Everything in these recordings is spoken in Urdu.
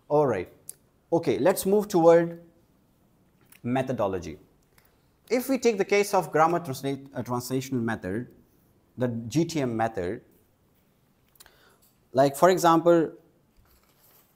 All right. Okay, let's move toward methodology. If we take the case of grammar translational method, the GTM method, like for example,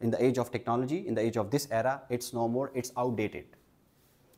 In the age of technology, in the age of this era, it's no more, it's outdated.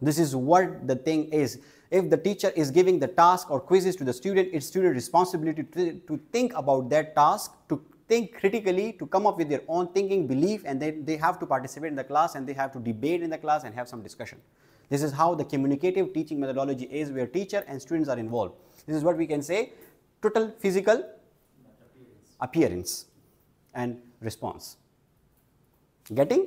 This is what the thing is. If the teacher is giving the task or quizzes to the student, it's student responsibility to think about that task, to think critically, to come up with their own thinking, belief, and then they have to participate in the class and they have to debate in the class and have some discussion. This is how the communicative teaching methodology is, where teacher and students are involved. This is what we can say total physical appearance and response. Getting?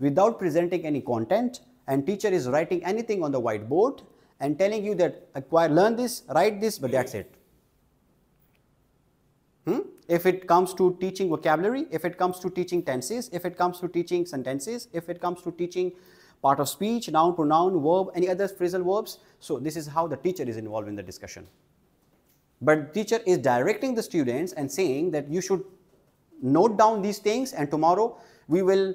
without presenting any content, and teacher is writing anything on the whiteboard and telling you that acquire, learn this, write this, but that's it. If it comes to teaching vocabulary, if it comes to teaching tenses, if it comes to teaching sentences, if it comes to teaching part of speech, noun, pronoun, verb, any other phrasal verbs, so this is how the teacher is involved in the discussion. But teacher is directing the students and saying that you should note down these things and tomorrow we will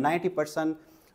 90%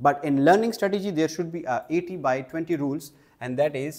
But in learning strategy there should be a 80/20 rules, and that is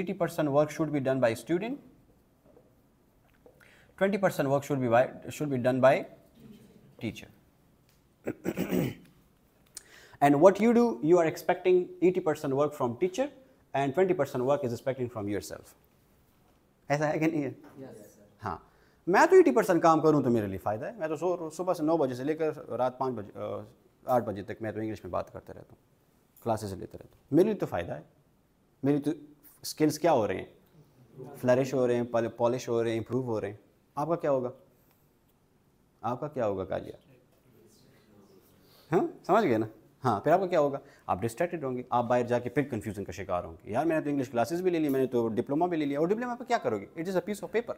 80% work should be done by student, 20% work should be done by teacher. And what you do, you are expecting 80% work from teacher and 20% work is expecting from yourself. ایسا ہے کہ نہیں ہے؟ ہاں میں تو 80% کام کروں تو میرے لیے فائدہ ہے. میں تو صبح سے 9 بجے سے لے کر رات 8 بجے تک میں تو انگلش میں بات کرتا رہتا ہوں, کلاسز لیتے رہتا ہوں. میرے لیے تو فائدہ ہے. میری تو اسکلس کیا ہو رہے ہیں, فلرش ہو رہے ہیں, پالش ہو رہے ہیں, امپروو ہو رہے ہیں. آپ کا کیا ہوگا؟ آپ کا کیا ہوگا کاجیا؟ ہاں سمجھ گئے نا. ہاں پھر آپ کا کیا ہوگا؟ آپ ڈسٹریکٹڈ ہوں گے, آپ باہر جا کے پھر کنفیوژن کا شکار ہوں گے. یار میں نے تو انگلش کلاسز بھی لے لی, میں نے تو ڈپلوما بھی لے لیا, اور ڈپلوما پہ کیا کرو گے؟ It is a piece of paper.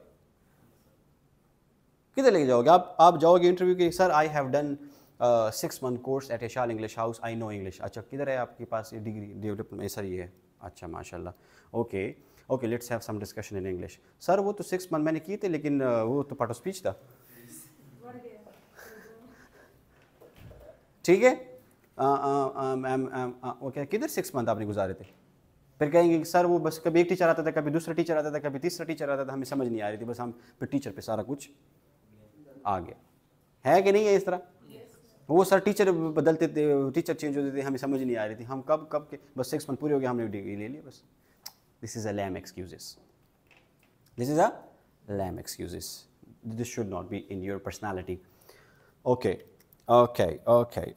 کدھر لے کے جاؤ گے آپ جاؤ گے انٹرویو کے, sir I have done 6 month course at Ishal English house, I know English. اچھا کدھر ہے آپ کے پاس یہ ڈگری ڈیولپمنٹ؟ سر یہ ہے. اچھا ماشاء اللہ, okay let's have some discussion in English. Sir وہ تو 6 month میں نے کیے تھے, لیکن وہ تو پارٹ آف اسپیچ تھا. ٹھیک ہے, اوکے کدھر 6 month آپ نے گزارے تھے؟ پھر کہیں گے کہ سر وہ بس کبھی ایک ٹیچر آتا تھا, کبھی دوسرا ٹیچر آتا تھا, کبھی تیسرا ٹیچر آتا تھا, ہمیں سمجھ نہیں آ رہی تھی, بس ہم پھر ٹیچر پہ سارا کچھ آ گیا. ہے کہ نہیں ہے اس طرح؟ وہ سر ٹیچر بدلتے تھے, ٹیچر چینج ہوتے تھے, ہمیں سمجھ نہیں آ رہی تھی, ہم کب کے بس 6 month پورے ہو گئے, ہم نے ڈگری لے لی بس. This is a lame excuses, this is a lame excuses. This should not be in your personality. Okay,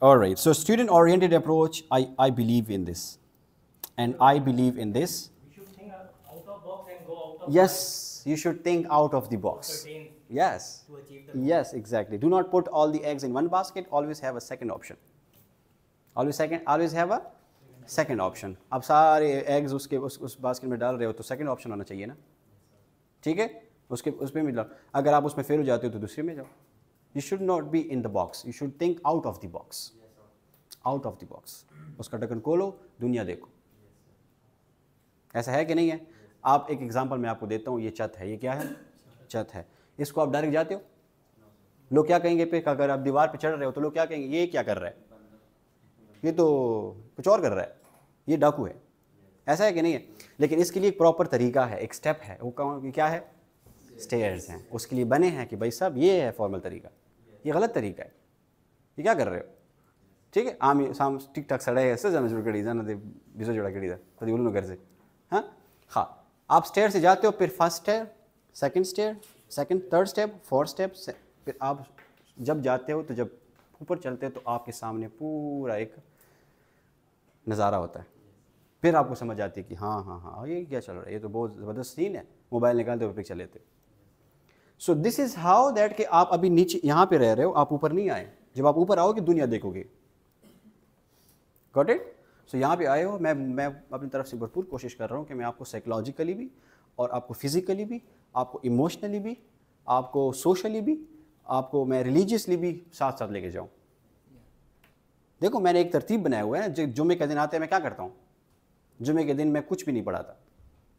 all right. So student-oriented approach, I believe in this. And I believe in this. We should think out of box and go out of Yes, you should think out of the box. certain Yes. to achieve the Yes, exactly. Do not put all the eggs in one basket. Always have a second option. Always have a second option. اب سارے eggs اس basket میں ڈال رہے ہو تو second option ہونا چاہیے نا. ٹھیک ہے, اس پہ بھی ڈال. اگر آپ اس میں فیل ہو جاتے ہو تو دوسرے میں جاؤ. You should not be in the box. You should think out of the box. Out of the box. اس کا ڈھکن کھولو, دنیا دیکھو. ایسا ہے کہ نہیں ہے؟ آپ ایک ایگزامپل میں آپ کو دیتا ہوں. یہ چھت ہے, یہ کیا ہے؟ چھت ہے. اس کو آپ ڈائریکٹ جاتے ہو, لوگ کیا کہیں گے پہ؟ اگر آپ دیوار پہ چڑھ رہے ہو تو لوگ کیا کہیں گے؟ یہ کیا کر رہا ہے؟ یہ تو کچھ اور کر رہا ہے, یہ ڈاکو ہے. ایسا ہے کہ نہیں ہے؟ لیکن اس کے لیے ایک پراپر طریقہ ہے, ایک اسٹیپ ہے. وہ کیا ہے؟ اسٹیئرز ہیں. اس کے لیے بنے ہیں کہ بھائی صاحب یہ ہے فارمل طریقہ, یہ غلط طریقہ ہے, یہ کیا کر رہے ہو؟ ٹھیک ہے, سام ٹک ٹاک سڑے ایسے جانا شروع کری جانا دے بیسو جوڑا کری تھا کدی بولوں گھر سے. ہاں آپ اسٹیئر سے جاتے ہو, پھر first stair, second stair, second third step, fourth step. پھر آپ جب جاتے ہو تو جب اوپر چلتے ہو تو آپ کے سامنے پورا ایک نظارہ ہوتا ہے. پھر آپ کو سمجھ آتی ہے کہ ہاں یہ کیا چل رہا ہے, یہ تو بہت زبردست سین ہے. موبائل نکالتے ہو, پکچر لیتے ہو. سو دس از ہاؤ دیٹ کہ آپ ابھی نیچے یہاں پہ رہ رہے ہو, آپ اوپر نہیں آئے. جب آپ اوپر آؤ گے دنیا دیکھو گے. Got it? سو یہاں پہ آئے ہو, میں اپنی طرف سے بھرپور کوشش کر رہا ہوں کہ میں آپ کو سائیکلوجیکلی بھی, اور آپ کو فزیکلی بھی, آپ کو ایموشنلی بھی, آپ کو سوشلی بھی, آپ کو میں ریلیجیسلی بھی ساتھ ساتھ لے کے جاؤں. دیکھو میں نے ایک ترتیب بنایا ہوا ہے. جمعے کے دن آتے ہیں میں کیا کرتا ہوں؟ جمعے کے دن میں کچھ بھی نہیں پڑھاتا.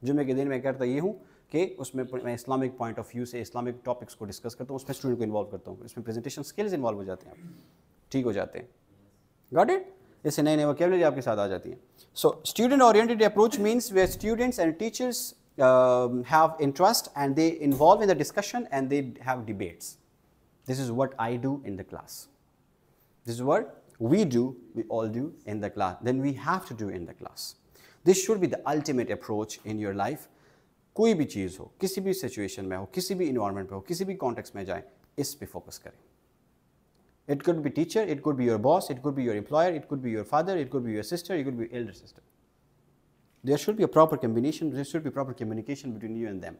جمعے کے دن میں کرتا یہ ہوں کہ اس میں اسلامک پوائنٹ آف ویو سے اسلامک ٹاپکس کو ڈسکس کرتا ہوں, اس میں اسٹوڈنٹ کو انوالو کرتا ہوں. اس میں پریزنٹیشن اسکلز انوالو ہو جاتے ہیں, آپ ٹھیک ہو جاتے ہیں. Got it? اس سے نئے ووکیبلری آپ کے ساتھ آ جاتی ہیں. So student oriented approach means where students and teachers have interest and they involve in the discussion and they have debates. This is what I do in the class. This is what we all do in the class, then we have to do in the class. This should be the ultimate approach in your life. کوئی بھی چیز ہو, کسی بھی سچویشن میں ہو, کسی بھی انوائرمنٹ پہ ہو, کسی بھی کانٹیکس میں جائیں, اس پہ فوکس کریں. It could be teacher, it could be your boss, it could be your employer, it could be your father, it could be your sister, it could be your elder sister. There should be a proper combination, there should be proper communication between you and them.